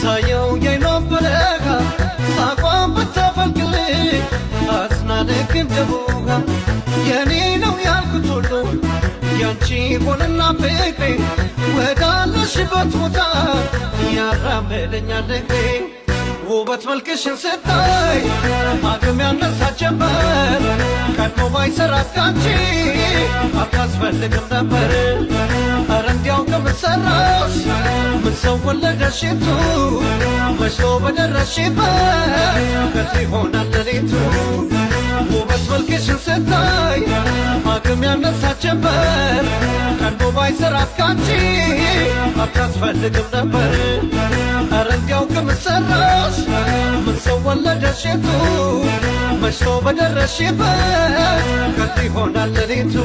ሳየው የኖበለጋ ሳቋም ብታፈልቅልኝ አጽናንክን ደቡጋ የኔ ነው ያልኩት ሁሉ ያንቺ ሆነና ፍቅሬ ወዳለሽበት ቦታ ያራምደኛል እግሬ ውበት መልክሽን ስታይ አቅም ያነሳት ጀመር ቀድሞ ባይሰራት ካንቺ አታስፈልግም ነበር ኧረ እንዲያው ከምን ሰራሽ ምን ሰው ወለደሽቱ መሽቶ በደረሽበት ከት ይሆናል ሌሊቱ ውበት መልክሽን ስታይ አቅም ያነሳት ጀመር ቀድሞ ባይሰራት ካንቺ አታስፈልግም ነበር ኧረ እንዲያው ከምን ሰራሽ ምን ሰው ወለደሽቱ መሽቶ በደረሽበት ከት ይሆናል ሌሊቱ